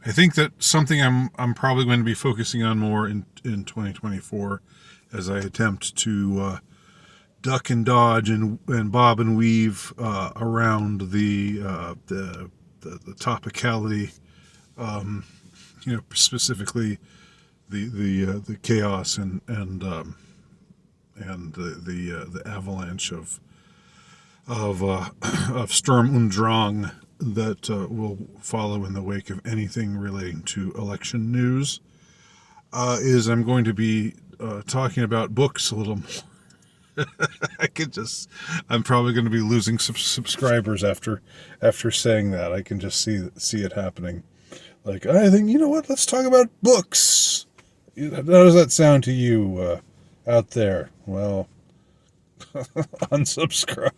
I think that something I'm probably going to be focusing on more in 2024 as I attempt to duck and dodge and bob and weave around the topicality, specifically the chaos and the avalanche of of Sturm und Drang that will follow in the wake of anything relating to election news. Is I'm going to be talking about books a little more. I could just, I'm probably going to be losing subscribers after saying that. I can just see it happening. Like, I think, you know what? Let's talk about books. How does that sound to you out there? Well, unsubscribe.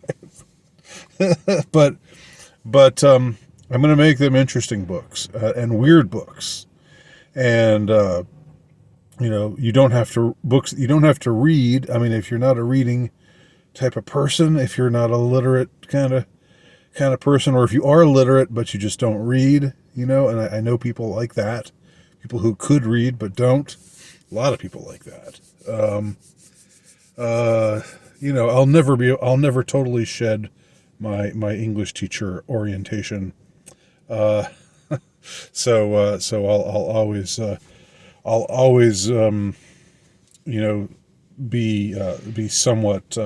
but I'm going to make them interesting books and weird books, and you don't have to books you don't have to read. I mean, if you're not a reading type of person, if you're not a literate kind of person, or if you are literate but you just don't read, and I know people like that, people who could read but don't. A lot of people like that. I'll never totally shed my English teacher orientation. Uh, so I'll always be somewhat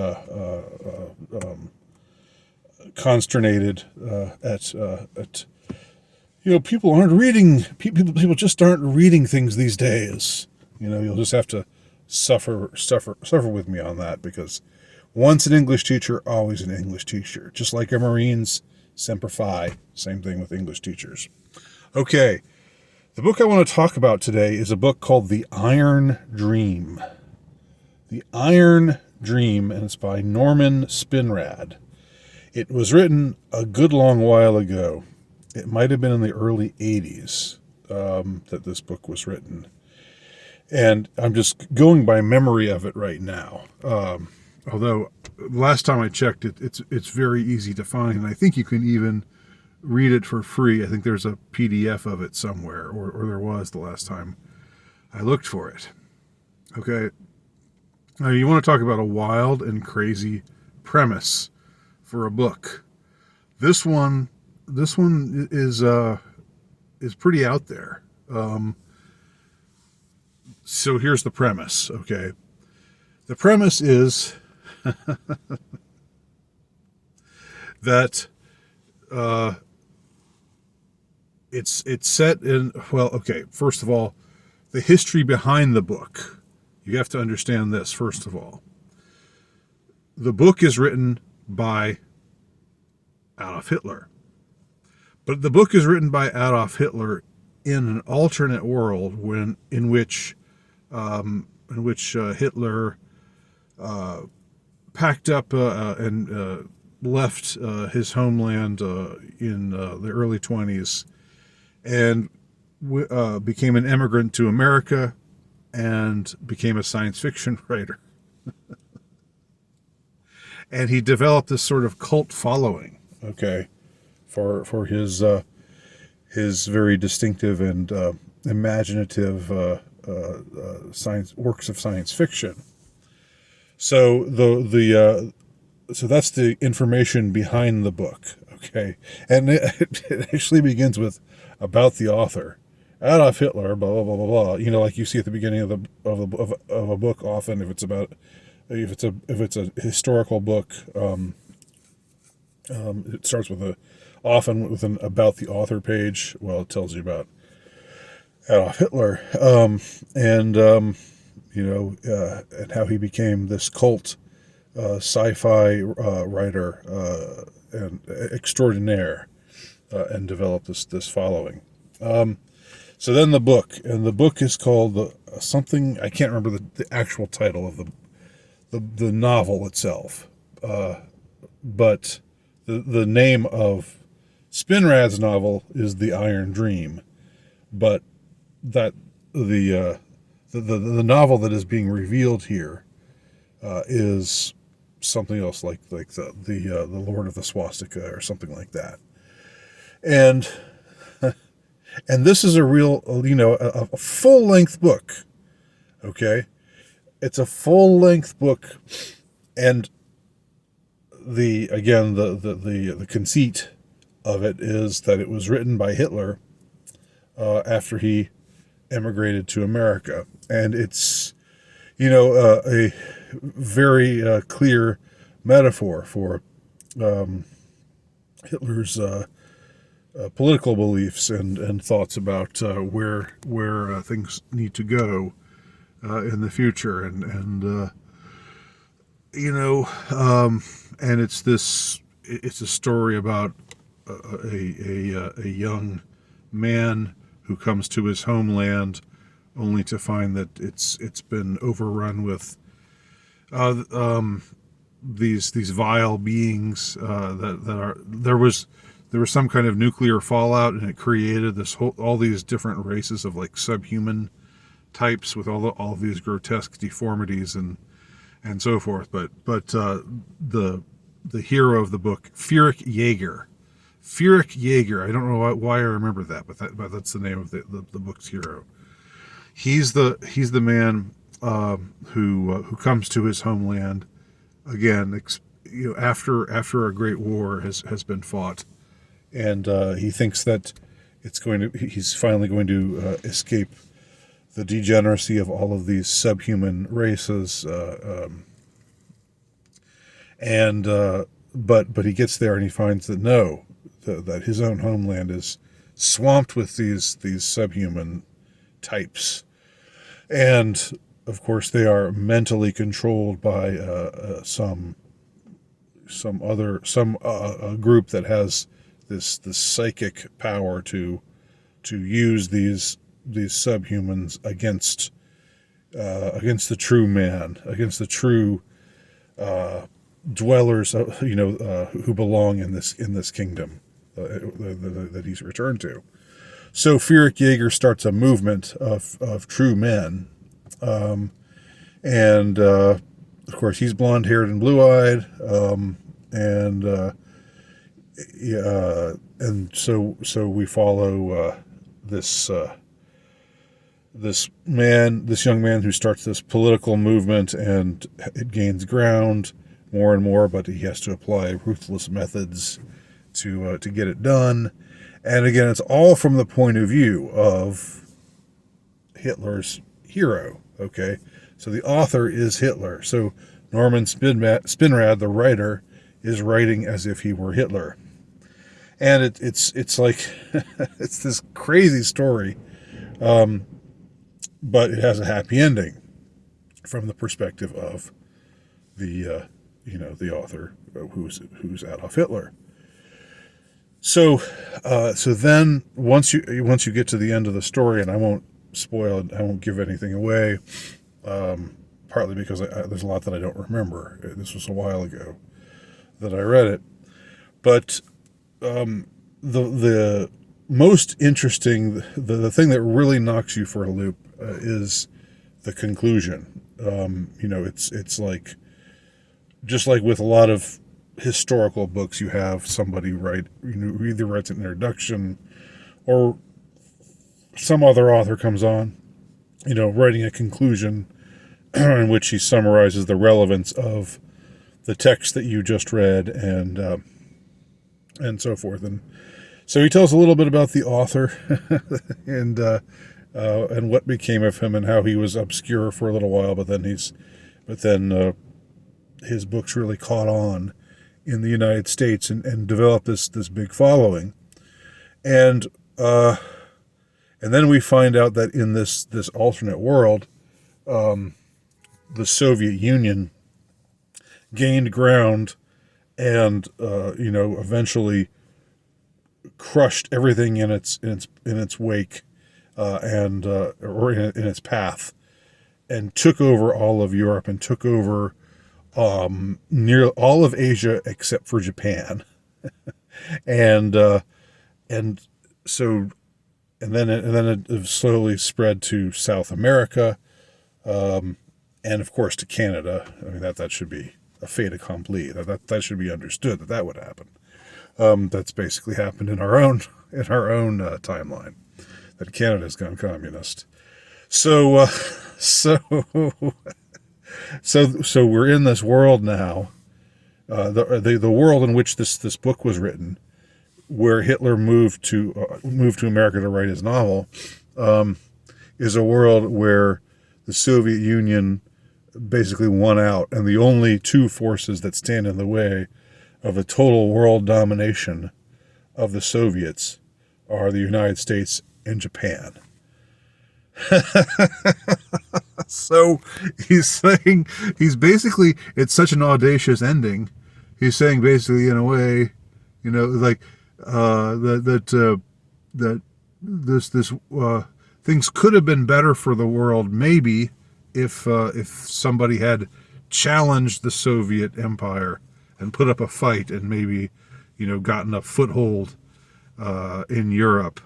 consternated at people aren't reading. People just aren't reading things these days. You'll just have to suffer with me on that, because once an English teacher, always an English teacher. Just like a Marines, Semper Fi. Same thing with English teachers. Okay, the book I want to talk about today is a book called The Iron Dream. The Iron Dream, and it's by Norman Spinrad. It was written a good long while ago. It might have been in the early 80s that this book was written. And I'm just going by memory of it right now. Although last time I checked, it's very easy to find, and I think you can even read it for free. I think there's a PDF of it somewhere, or there was the last time I looked for it. Okay, now you want to talk about a wild and crazy premise for a book. This one is pretty out there. So here's the premise. Okay, the premise is that it's set in, well, okay, first of all, the history behind the book. You have to understand this, first of all. The book is written by Adolf Hitler. But the book is written by Adolf Hitler in an alternate world in which Hitler packed up and left his homeland in the early 20s and became an immigrant to America and became a science fiction writer. And he developed this sort of cult following, okay, for his very distinctive and imaginative science works of science fiction. So so that's the information behind the book, okay, and it actually begins with about the author, Adolf Hitler, blah blah blah blah blah. Like you see at the beginning of a book, often if it's a historical book, it starts often with an about the author page. Well, it tells you about Adolf Hitler, and how he became this cult sci-fi writer and extraordinaire, and developed this following. So then the book is called something, I can't remember the actual title of the novel itself, but the name of Spinrad's novel is The Iron Dream, but that the novel that is being revealed here is something else, like the Lord of the Swastika or something like that, and And this is a real, a full-length book, okay? It's a full-length book, and the conceit of it is that it was written by Hitler after he emigrated to America. And it's, a very clear metaphor for Hitler's political beliefs and thoughts about where things need to go in the future, and it's a story about a young man who comes to his homeland only to find that it's been overrun with these vile beings there was some kind of nuclear fallout, and it created all these different races of like subhuman types with all these grotesque deformities and so forth. But the hero of the book, Furyk Yeager. I don't know why I remember that, but that's the name of the book's hero. He's the man who comes to his homeland again, after a great war has been fought, and he thinks that he's finally going to escape the degeneracy of all of these subhuman races, but he gets there and he finds that that his own homeland is swamped with these subhuman types, and of course they are mentally controlled by a group that has this psychic power to use these subhumans against the true man, against the true dwellers, who belong in this kingdom that he's returned to. So Furyk Yeager starts a movement of true men, and of course he's blonde-haired and blue-eyed, and so we follow this young man who starts this political movement, and it gains ground more and more, but he has to apply ruthless methods to get it done. And again, it's all from the point of view of Hitler's hero. Okay, so the author is Hitler. So Norman Spinrad, the writer, is writing as if he were Hitler, and it's like it's this crazy story, but it has a happy ending from the perspective of the author who's Adolf Hitler. So then once you get to the end of the story, and I won't spoil it, I won't give anything away, partly because there's a lot that I don't remember. This was a while ago that I read it, but the most interesting, the thing that really knocks you for a loop is the conclusion. It's like, just like with a lot of historical books, you have somebody who either writes an introduction or some other author comes on, writing a conclusion in which he summarizes the relevance of the text that you just read and so forth. And so he tells a little bit about the author and what became of him and how he was obscure for a little while, but then his books really caught on in the United States and developed this big following. And then we find out that in this alternate world, the Soviet Union gained ground and eventually crushed everything in its wake, or in its path, and took over all of Europe and took over near all of Asia except for Japan, and then it slowly spread to South America, and of course to Canada. I mean that should be a fait accompli. That should be understood that would happen. That's basically happened in our own timeline. that Canada's gone communist. So, so, so we're in this world now, the world in which this book was written, where Hitler moved to America to write his novel, is a world where the Soviet Union basically won out, and the only two forces that stand in the way of a total world domination of the Soviets are the United States and Japan. So he's basically, it's such an audacious ending. He's saying basically, in a way, like that this things could have been better for the world, maybe, if somebody had challenged the Soviet Empire and put up a fight and maybe, gotten a foothold in Europe.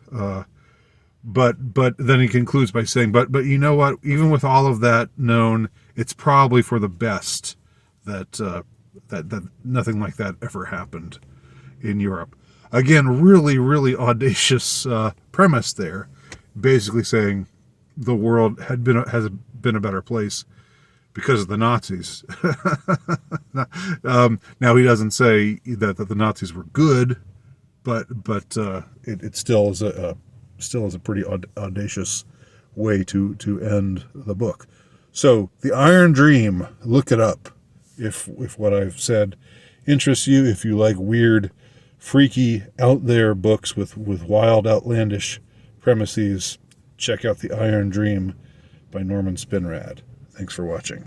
But then he concludes by saying, but you know what? Even with all of that known, it's probably for the best that that nothing like that ever happened in Europe. Again, really, really audacious premise there, basically saying the world has been a better place because of the Nazis. Now he doesn't say that the Nazis were good, but it still is a pretty audacious way to end the book. So, The Iron Dream, look it up if what I've said interests you. If you like weird, freaky, out there books with wild, outlandish premises, check out The Iron Dream by Norman Spinrad. Thanks for watching.